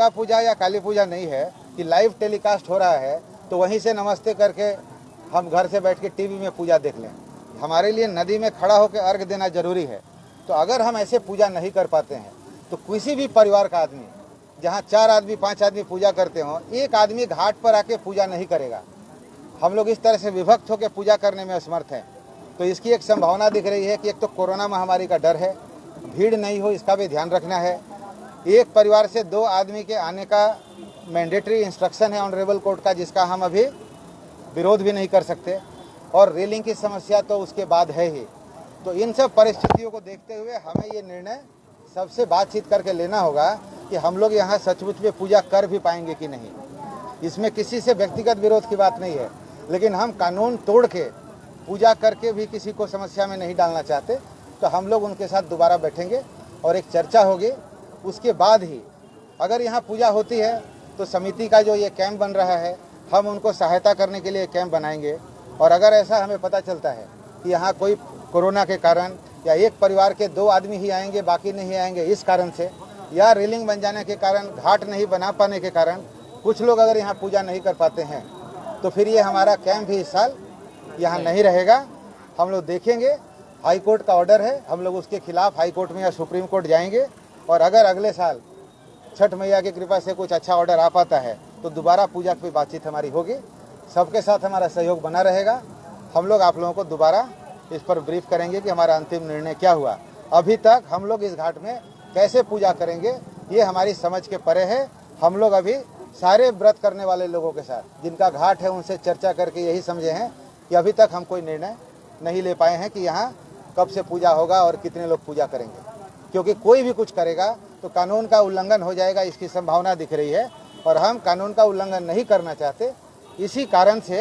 दुर्गा पूजा या काली पूजा नहीं है कि लाइव टेलीकास्ट हो रहा है तो वहीं से नमस्ते करके हम घर से बैठ के टीवी में पूजा देख लें। हमारे लिए नदी में खड़ा होकर अर्घ देना जरूरी है। तो अगर हम ऐसे पूजा नहीं कर पाते हैं तो किसी भी परिवार का आदमी, जहाँ 4 आदमी 5 आदमी पूजा करते हों, एक आदमी घाट पर आके पूजा नहीं करेगा। हम लोग इस तरह से विभक्त होकर पूजा करने में असमर्थ हैं। तो इसकी एक संभावना दिख रही है कि एक तो कोरोना महामारी का डर है, भीड़ नहीं हो इसका भी ध्यान रखना है। एक परिवार से 2 आदमी के आने का मैंडेटरी इंस्ट्रक्शन है ऑनरेबल कोर्ट का, जिसका हम अभी विरोध भी नहीं कर सकते, और रेलिंग की समस्या तो उसके बाद है ही। तो इन सब परिस्थितियों को देखते हुए हमें ये निर्णय सबसे बातचीत करके लेना होगा कि हम लोग यहाँ सचमुच में पूजा कर भी पाएंगे कि नहीं। इसमें किसी से व्यक्तिगत विरोध की बात नहीं है, लेकिन हम कानून तोड़ के पूजा करके भी किसी को समस्या में नहीं डालना चाहते। तो हम लोग उनके साथ दोबारा बैठेंगे और एक चर्चा होगी। उसके बाद ही अगर यहाँ पूजा होती है तो समिति का जो ये कैंप बन रहा है, हम उनको सहायता करने के लिए कैंप बनाएंगे। और अगर ऐसा हमें पता चलता है कि यहाँ कोई कोरोना के कारण या एक परिवार के 2 आदमी ही आएंगे बाकी नहीं आएंगे इस कारण से, या रेलिंग बन जाने के कारण, घाट नहीं बना पाने के कारण कुछ लोग अगर यहाँ पूजा नहीं कर पाते हैं, तो फिर ये हमारा कैंप भी इस साल यहाँ नहीं रहेगा। हम लोग देखेंगे, हाई कोर्ट का ऑर्डर है, हम लोग उसके खिलाफ हाई कोर्ट में या सुप्रीम कोर्ट जाएंगे। और अगर अगले साल छठ मैया की कृपा से कुछ अच्छा ऑर्डर आ पाता है तो दोबारा पूजा की बातचीत हमारी होगी। सबके साथ हमारा सहयोग बना रहेगा। हम लोग आप लोगों को दोबारा इस पर ब्रीफ करेंगे कि हमारा अंतिम निर्णय क्या हुआ। अभी तक हम लोग इस घाट में कैसे पूजा करेंगे ये हमारी समझ के परे है। हम लोग अभी सारे व्रत करने वाले लोगों के साथ, जिनका घाट है, उनसे चर्चा करके यही समझे हैं कि अभी तक हम कोई निर्णय नहीं ले पाए हैं कि यहाँ कब से पूजा होगा और कितने लोग पूजा करेंगे। क्योंकि कोई भी कुछ करेगा तो कानून का उल्लंघन हो जाएगा, इसकी संभावना दिख रही है, और हम कानून का उल्लंघन नहीं करना चाहते। इसी कारण से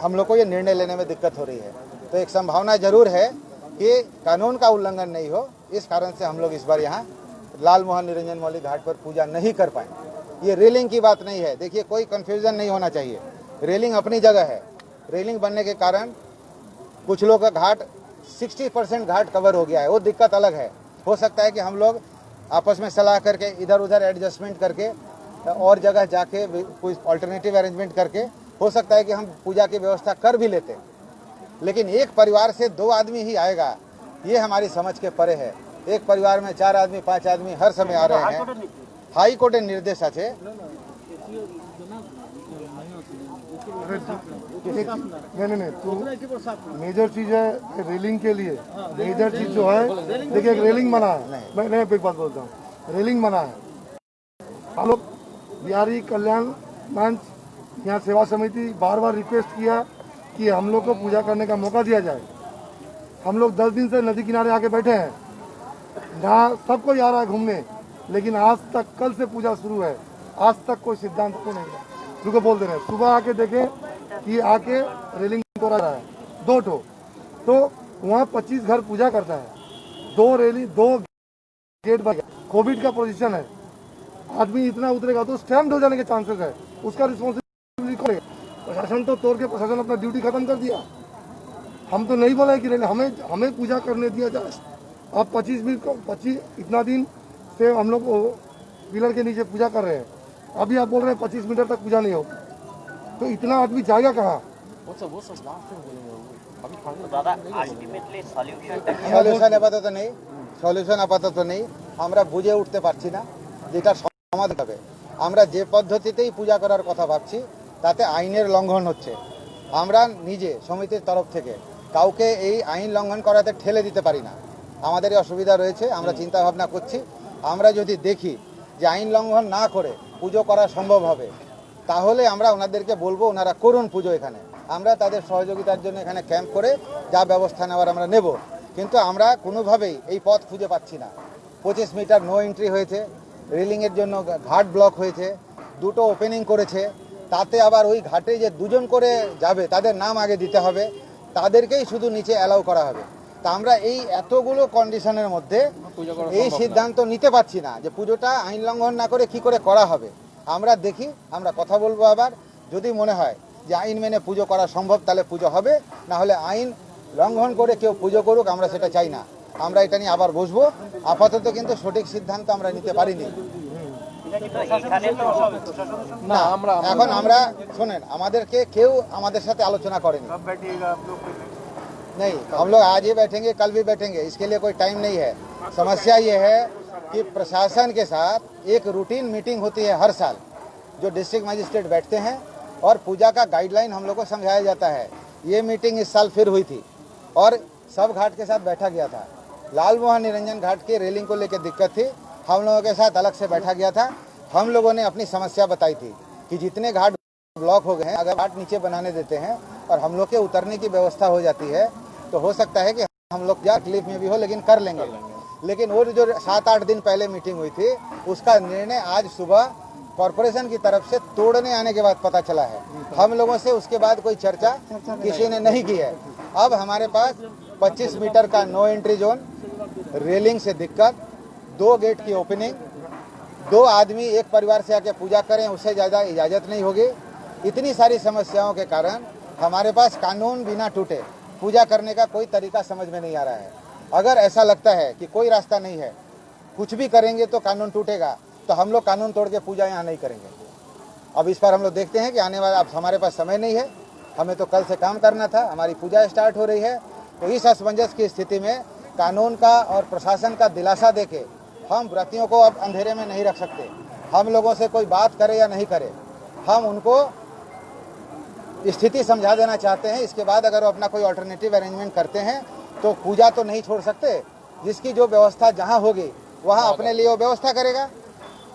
हम लोग को ये निर्णय लेने में दिक्कत हो रही है। तो एक संभावना जरूर है कि कानून का उल्लंघन नहीं हो, इस कारण से हम लोग इस बार यहाँ लाल मोहन निरंजन मौलिक घाट पर पूजा नहीं कर पाए। ये रेलिंग की बात नहीं है। देखिए, कोई कंफ्यूजन नहीं होना चाहिए। रेलिंग अपनी जगह है। रेलिंग बनने के कारण कुछ लोग का घाट 60% घाट कवर हो गया है, वो दिक्कत अलग है। हो सकता है कि हम लोग आपस में सलाह करके इधर उधर एडजस्टमेंट करके और जगह जाके कोई अल्टरनेटिव अरेंजमेंट करके हो सकता है कि हम पूजा की व्यवस्था कर भी लेते। लेकिन एक परिवार से 2 आदमी ही आएगा, ये हमारी समझ के परे है। एक परिवार में 4 आदमी 5 आदमी हर समय आ रहे हैं। हाई कोर्टेर निर्देश আছে। नहीं तो मेजर चीज है रेलिंग के लिए। मेजर चीज जो है, देखिए एक रेलिंग बना है। मैं एक बात बोलता हूँ, रेलिंग बना है। हम लोग बिहारी कल्याण मंच यहाँ सेवा समिति बार बार रिक्वेस्ट किया कि हम लोग को पूजा करने का मौका दिया जाए। हम लोग 10 दिन से नदी किनारे आके बैठे हैं, जहाँ सब कोई आ रहा है घूमने, लेकिन आज तक, कल से पूजा शुरू है, आज तक कोई सिद्धांत को नहीं है। रुको बोल दे रहे हैं, सुबह आके देखें कि आके रेलिंग तोड़ा रहा है 2 ठो, तो वहाँ 25 घर पूजा करता है। 2 गेट बन गया। कोविड का पोजीशन है, आदमी इतना उतरेगा तो स्टैम्ड हो जाने के चांसेस है। उसका रिस्पॉन्सिबिलिटी कौन है? प्रशासन तो तोड़ के प्रशासन अपना ड्यूटी खत्म कर दिया। हम तो नहीं बोला कि हमें पूजा करने दिया जाए। अब 25 मिनट को 25 इतना दिन से हम लोग पिलर के नीचे पूजा कर रहे हैं, अभी आप बोल रहे हैं 25 मीटर तक पूजा नहीं होगी, तो इतना आदमी जाएगा कहाँ? সলিউশন আপাতত নেই। আমরা বুঝে উঠতে পারছি না যেটা সমাধান হবে। আমরা যে পদ্ধতিতেই পূজা করার কথা ভাবছি তাতে আইনের লঙ্ঘন হচ্ছে। আমরা নিজে সমিতির তরফ থেকে কাউকে এই আইন লঙ্ঘন করাতে ঠেলে দিতে পারি না। আমাদের এই অসুবিধা রয়েছে, আমরা চিন্তা ভাবনা করছি। আমরা যদি দেখি যে আইন লঙ্ঘন না করে পুজো করা সম্ভব হবে, তাহলে আমরা ওনাদেরকে বলবো ওনারা করুন পুজো। এখানে আমরা তাদের সহযোগিতার জন্য এখানে ক্যাম্প করে যা ব্যবস্থা নেওয়ার আমরা নেব। কিন্তু আমরা কোনোভাবেই এই পথ খুঁজে পাচ্ছি না। 25 মিটার নো এন্ট্রি হয়েছে, রেলিংয়ের জন্য ঘাট ব্লক হয়েছে, 2টো ওপেনিং করেছে, তাতে আবার ওই ঘাটে যে 2জন করে যাবে তাদের নাম আগে দিতে হবে, তাদেরকেই শুধু নিচে অ্যালাউ করা হবে। তা আমরা এই এতগুলো কন্ডিশনের মধ্যে এই সিদ্ধান্ত নিতে পারছি না যে পুজোটা আইন লঙ্ঘন না করে কি করে করা হবে। আমরা দেখি, আমরা কথা বলবো আবার। যদি মনে হয় যে আইন মেনে পুজো করা সম্ভব তাহলে পুজো হবে, না হলে আইন লঙ্ঘন করে কেউ পুজো করুক, আমরা সেটা চাই না। আমরা এটা নিয়ে আবার বসবো। আপাতত কিন্তু সঠিক সিদ্ধান্ত আমরা নিতে পারিনি। না এখন আমরা শোনেন আমাদেরকে কেউ আমাদের সাথে আলোচনা করেনি नहीं हम लोग आज ही बैठेंगे कल भी बैठेंगे इसके लिए कोई टाइम नहीं है समस्या ये है कि प्रशासन के साथ एक रूटीन मीटिंग होती है हर साल जो डिस्ट्रिक्ट मजिस्ट्रेट बैठते हैं और पूजा का गाइडलाइन हम लोग को समझाया जाता है ये मीटिंग इस साल फिर हुई थी और सब घाट के साथ बैठा गया था लाल मोहन निरंजन घाट की रेलिंग को लेकर दिक्कत थी हम लोगों के साथ अलग से बैठा गया था हम लोगों ने अपनी समस्या बताई थी कि जितने घाट ब्लॉक हो गए हैं अगर घाट नीचे बनाने देते हैं और हम लोग के उतरने की व्यवस्था हो जाती है तो हो सकता है कि हम लोग या तकलीफ में भी हो लेकिन कर लेंगे लेकिन वो जो 7-8 दिन पहले मीटिंग हुई थी उसका निर्णय आज सुबह कॉरपोरेशन की तरफ से तोड़ने आने के बाद पता चला है हम लोगों से उसके बाद कोई चर्चा किसी ने नहीं की है अब हमारे पास 25 मीटर का नो एंट्री जोन रेलिंग से दिक्कत 2 गेट की ओपनिंग 2 आदमी एक परिवार से आके पूजा करें उससे ज़्यादा इजाज़त नहीं होगी इतनी सारी समस्याओं के कारण हमारे पास कानून बिना टूटे पूजा करने का कोई तरीका समझ में नहीं आ रहा है अगर ऐसा लगता है कि कोई रास्ता नहीं है कुछ भी करेंगे तो कानून टूटेगा तो हम लोग कानून तोड़ के पूजा यहाँ नहीं करेंगे अब इस पर हम लोग देखते हैं कि आने वाला अब हमारे पास समय नहीं है हमें तो कल से काम करना था हमारी पूजा स्टार्ट हो रही है तो इस असमंजस की स्थिति में कानून का और प्रशासन का दिलासा देके हम व्रतियों को अब अंधेरे में नहीं रख सकते हम लोगों से कोई बात करे या नहीं करे हम उनको स्थिति समझा देना चाहते हैं इसके बाद अगर वो अपना कोई अल्टरनेटिव अरेंजमेंट करते हैं तो पूजा तो नहीं छोड़ सकते जिसकी जो व्यवस्था जहां होगी वहां अपने लिए वो व्यवस्था करेगा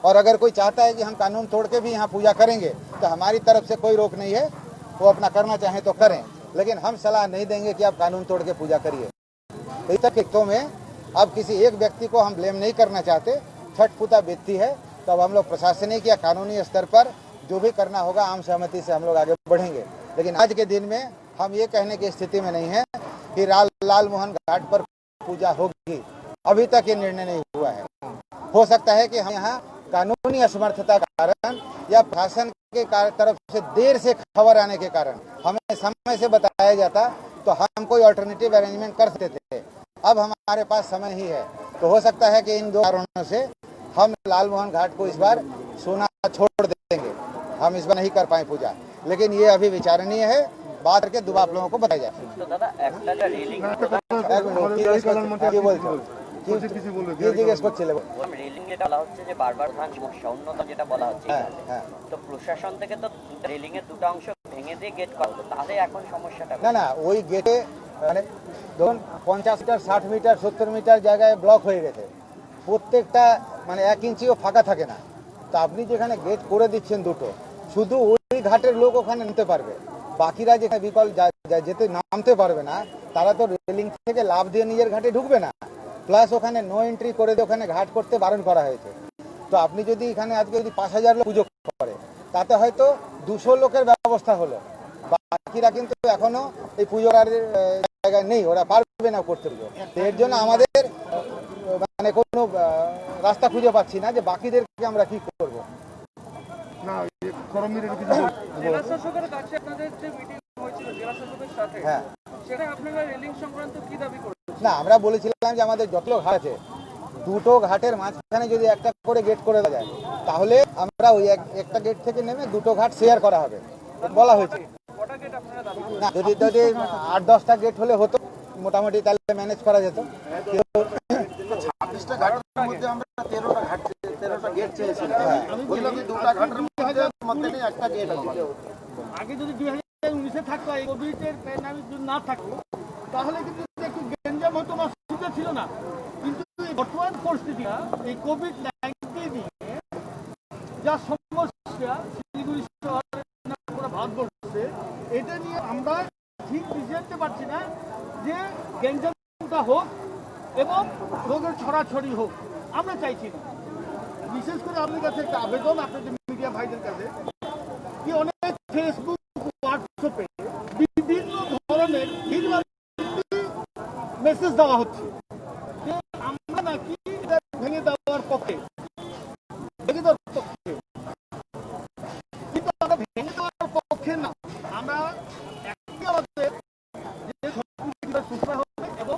और अगर कोई चाहता है कि हम कानून तोड़ के भी यहाँ पूजा करेंगे तो हमारी तरफ से कोई रोक नहीं है वो अपना करना चाहें तो करें लेकिन हम सलाह नहीं देंगे कि आप कानून तोड़ के पूजा करिए इस तक में अब किसी एक व्यक्ति को हम ब्लेम नहीं करना चाहते छठ पूजा बीतती है तब हम लोग प्रशासनिक या कानूनी स्तर पर जो भी करना होगा आम सहमति से हम लोग आगे बढ़ेंगे लेकिन आज के दिन में हम ये कहने की स्थिति में नहीं है कि लाल मोहन घाट पर पूजा होगी अभी तक ये निर्णय नहीं हुआ है हो सकता है कि हम यहाँ कानूनी असमर्थता के कारण या प्रशासन के तरफ से देर से खबर आने के कारण हमें समय से बताया जाता तो हम कोई अल्टरनेटिव अरेंजमेंट कर सकते थे अब हमारे पास समय ही है तो हो सकता है कि इन 2 कारणों से हम लाल मोहन घाट को इस बार सोना छोड़ देंगे हम इस बार नहीं कर पाए पूजा लेकिन ये अभी विचारणीय है बात करके दोबारा आप लोगों को बताया जाए তো দাদা একটা যে রেলিং রেলিং যেটা বলা হচ্ছে যে বারবার প্রধান সমস্যা অন্যতম যেটা বলা হচ্ছে তো প্রশাসন থেকে তো রেলিং এর দুটো অংশ ভেঙে দিয়ে গেট করা হতো তাহলে এখন সমস্যাটা না না ওই গেটে মানে ধরুন 50 মিটার 60 মিটার 70 মিটার জায়গায় ব্লক হয়ে গেছে প্রত্যেকটা মানে 1 ইঞ্চিও ফাঁকা থাকে না তো আপনি যেখানে গেট করে দিচ্ছেন দুটো শুধু ওই ঘাটের লোক ওখানে নামতে পারবে বাকিরা যেখানে বিকল যেতে নামতে পারবে না তারা তো রেলিং থেকে লাফ দিয়ে নিজের ঘাটে ঢুকবে না প্লাস ওখানে নো এন্ট্রি করে দিয়ে ওখানে ঘাট করতে বারণ করা হয়েছে তো আপনি যদি এখানে আজকে যদি 5000 লোক পুজো করে তাতে হয়তো 200 লোকের ব্যবস্থা হলো বাকিরা কিন্তু এখনো এই পুজোর জায়গায় নেই ওরা পারবে না করতে পুজো এর জন্য আমাদের মানে কোনো রাস্তা খুঁজে পাচ্ছি না যে বাকিদেরকে আমরা কি করব না করমীর কিছু জেলা শাসকের কাছে আপনাদের যে মিটিং হয়েছিল জেলা শাসকের সাথে হ্যাঁ সেটা আপনারা রেলিং সংক্রান্ত কি দাবি করেছেন না আমরা বলেছিলাম যে আমাদের যত ঘাট আছে দুটো ঘাটের মাঝখানে যদি একটা করে গেট করে দেওয়া যায় তাহলে আমরা ওই একটা গেট থেকে নেমে দুটো ঘাট শেয়ার করা হবে বলা হয়েছে কটা গেট আপনারা দাবি করেছেন না যদি 8-10টা গেট হলে হতো মোটামুটি তাহলে ম্যানেজ করা যেত 26টা ঘাটের মধ্যে আমরা 13টা গেট চেয়েছিলাম আমি বললাম যে দুটো ঘাটের মধ্যে নেই একটা গেট হবে আগে যদি 2019 এ থাকতো এই কোভিডের প্যান্ডেমিক যদি না থাকতো তাহলে কিন্তু একটু গেঞ্জাম হতো না সুবিধা ছিল না কিন্তু এই বর্তমান পরিস্থিতিটা এই কোভিড-19 নিয়ে যা সমস্যা শিলিগুড়ি শহরে পুরো ভারতবর্ষে এটা নিয়ে আমরা ঠিক বুঝতে পারছি না যে গেঞ্জামটা হোক এবং রোগের ছড়াছড়ি হোক আমরা চাইছি না বিশেষ করে আপনার কাছে একটা আবেদন আপনাদের মিডিয়া ভাইদের কাছে কি অনেক ফেসবুক হোয়াটসঅ্যাপে বিভিন্ন ধরনের মেসেজ দেওয়া হচ্ছে যে আমরা নাকি এটা ভেঙে দেওয়ার পক্ষে ভেঙে দেওয়ার পক্ষে কিন্তু আমরা ভেঙে দেওয়ার পক্ষে না আমরা একটি আমাদের যে সংস্কৃতিটা সুস্থ হবে এবং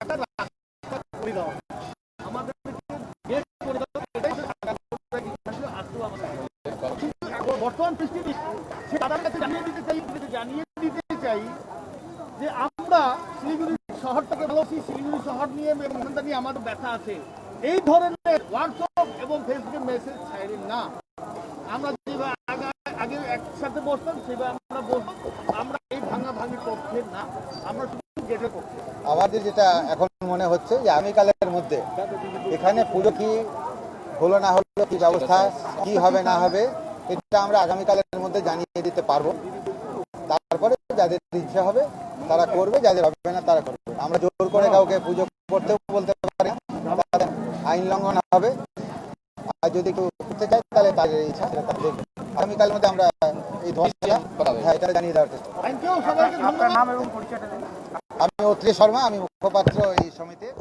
একটা রাস্তা করে দেওয়া আমাদেরকে গেট করে দেওয়া এটাই এখন বর্তমান পরিস্থিতি সে তাদের কাছে জানিয়ে দিতে চাই যে আমরা শিলিগুড়ি শহরটাকে ভালোবাসি, শিলিগুড়ি শহর নিয়ে মহানতা নিয়ে আমাদের ব্যথা আছে। এই ধরনের হোয়াটসঅ্যাপ এবং ফেসবুকে মেসেজ ছাড়েন না। আমরা যেভাবে আগে একসাথে বসতাম সেভাবে আমরা বসবো। আমরা এই ভাঙাভাঙির পক্ষে না, আমরা শুধু গেটের পক্ষে। আমাদের যেটা এখন মনে হচ্ছে যে আগামীকালের মধ্যে এখানে পুজো কি হলো না হলো, কি ব্যবস্থা কি হবে না হবে, এটা আমরা আগামীকালের মধ্যে জানিয়ে দিতে পারবো। তারপরে যাদের ইচ্ছা হবে তারা করবে, যাদের হবে না তারা করবে। আমরা জোর করে কাউকে পুজো করতেও বলতে পারি না, তাদের আইন লঙ্ঘন হবে। আর যদি কেউ করতে চায় তাহলে তাদের ইচ্ছা তারা দেখবে। আগামীকালের মধ্যে আমরা এই ধোঁয়াশা এটা জানিয়ে দেওয়ার চেষ্টা করব। থ্যাংক ইউ, সবাইকে ধন্যবাদ। আমি অত্রি শর্মা, আমি মুখপাত্র এই সমিতির।